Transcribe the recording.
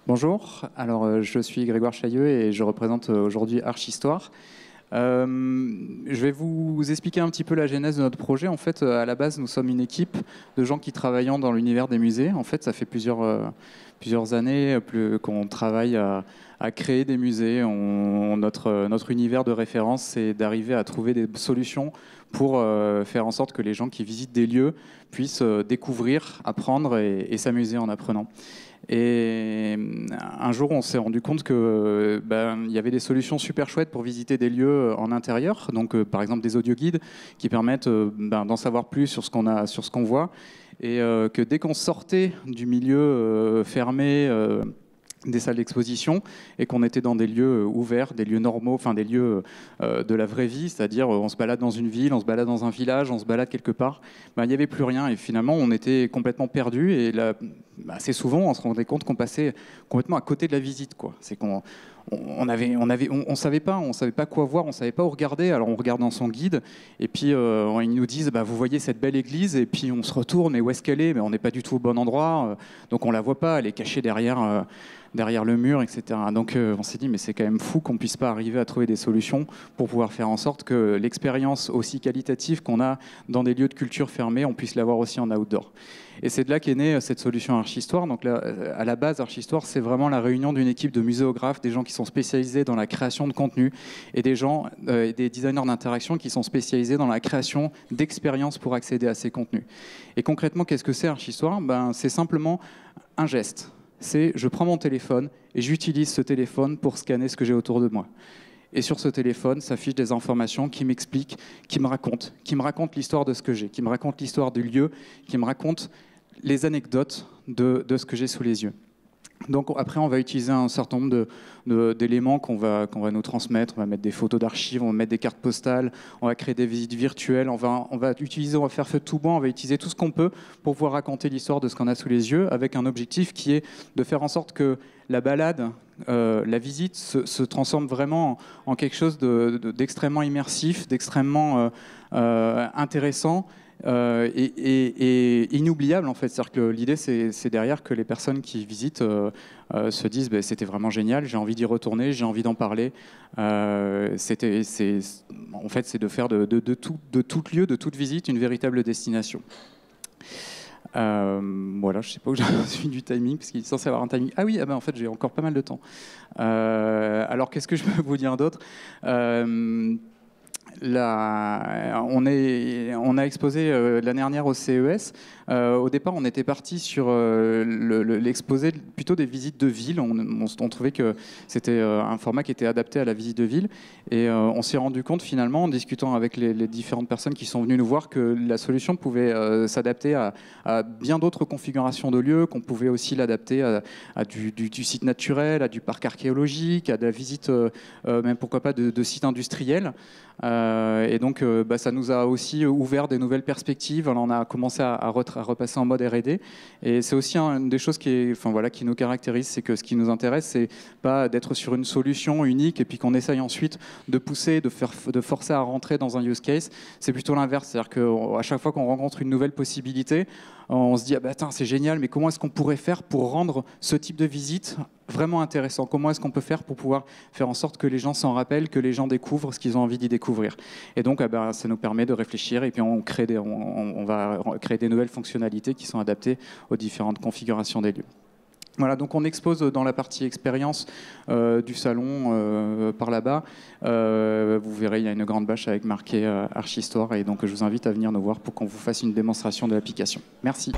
Bonjour, alors je suis Grégoire Chailleux et je représente aujourd'hui Archistoire. Je vais vous expliquer un petit peu la genèse de notre projet. En fait, à la base, nous sommes une équipe de gens qui travaillent dans l'univers des musées. En fait, ça fait plusieurs années qu'on travaille à créer des musées. Notre univers de référence, c'est d'arriver à trouver des solutions pour faire en sorte que les gens qui visitent des lieux puissent découvrir, apprendre et s'amuser en apprenant. Et un jour, on s'est rendu compte que il y avait des solutions super chouettes pour visiter des lieux en intérieur. Donc, par exemple, des audioguides qui permettent d'en savoir plus sur ce qu'on voit, et que dès qu'on sortait du milieu fermé des salles d'exposition et qu'on était dans des lieux ouverts, des lieux normaux, enfin des lieux de la vraie vie, c'est-à-dire on se balade dans une ville, on se balade dans un village, on se balade quelque part, il n'y avait plus rien et finalement on était complètement perdu et là, assez souvent on se rendait compte qu'on passait complètement à côté de la visite, quoi. C'est qu'on on savait pas quoi voir, on savait pas où regarder. Alors on regarde dans son guide et puis ils nous disent vous voyez cette belle église, et puis on se retourne et où est-ce qu'elle est? Mais on n'est pas du tout au bon endroit, donc on la voit pas, elle est cachée derrière le mur, etc. Donc on s'est dit mais c'est quand même fou qu'on puisse pas arriver à trouver des solutions pour pouvoir faire en sorte que l'expérience aussi qualitative qu'on a dans des lieux de culture fermés, on puisse l'avoir aussi en outdoor. Et c'est de là qu'est née cette solution Archistoire. Donc là, à la base, Archistoire, c'est vraiment la réunion d'une équipe de muséographes, des gens qui sont spécialisés dans la création de contenu, et des gens, des designers d'interaction qui sont spécialisés dans la création d'expériences pour accéder à ces contenus. Et concrètement, qu'est-ce que c'est Archistoire? C'est simplement un geste. C'est je prends mon téléphone et j'utilise ce téléphone pour scanner ce que j'ai autour de moi. Et sur ce téléphone s'affichent des informations qui m'expliquent, qui me racontent l'histoire de ce que j'ai, qui me racontent l'histoire du lieu, qui me racontent les anecdotes de ce que j'ai sous les yeux. Donc après, on va utiliser un certain nombre d'éléments qu'on va nous transmettre. On va mettre des photos d'archives, on va mettre des cartes postales, on va créer des visites virtuelles, on va faire feu de tout bois, on va utiliser tout ce qu'on peut pour pouvoir raconter l'histoire de ce qu'on a sous les yeux, avec un objectif qui est de faire en sorte que la balade, la visite se transforme vraiment en quelque chose d'extrêmement immersif, d'extrêmement intéressant, et inoubliable en fait. C'est-à-dire que l'idée c'est derrière que les personnes qui visitent se disent c'était vraiment génial, j'ai envie d'y retourner, j'ai envie d'en parler. En fait c'est de faire de tout lieu, de toute visite une véritable destination. Voilà, je sais pas où j'en suis du timing, parce qu'il est censé avoir un timing. Ah oui, en fait j'ai encore pas mal de temps. Alors qu'est-ce que je peux vous dire d'autre? On a exposé l'année dernière au CES. Au départ, on était parti sur l'exposé plutôt des visites de ville. On trouvait que c'était un format qui était adapté à la visite de ville. Et on s'est rendu compte finalement, en discutant avec les différentes personnes qui sont venues nous voir, que la solution pouvait s'adapter à bien d'autres configurations de lieux, qu'on pouvait aussi l'adapter à du site naturel, à du parc archéologique, à de la visite, même pourquoi pas de sites industriels. Et donc ça nous a aussi ouvert des nouvelles perspectives. Alors, on a commencé à repasser en mode R&D, et c'est aussi une des choses qui nous caractérise, c'est que ce qui nous intéresse, c'est pas d'être sur une solution unique et puis qu'on essaye ensuite de pousser, de forcer à rentrer dans un use case. C'est plutôt l'inverse, c'est-à-dire qu'à chaque fois qu'on rencontre une nouvelle possibilité, on se dit c'est génial, mais comment est-ce qu'on pourrait faire pour rendre ce type de visite vraiment intéressant? Comment est-ce qu'on peut faire pour pouvoir faire en sorte que les gens s'en rappellent, que les gens découvrent ce qu'ils ont envie d'y découvrir? Et donc ça nous permet de réfléchir, et puis on va créer des nouvelles fonctionnalités qui sont adaptées aux différentes configurations des lieux. Voilà, donc on expose dans la partie expérience du salon par là-bas. Vous verrez, il y a une grande bâche avec marqué Archistoire, et donc je vous invite à venir nous voir pour qu'on vous fasse une démonstration de l'application. Merci.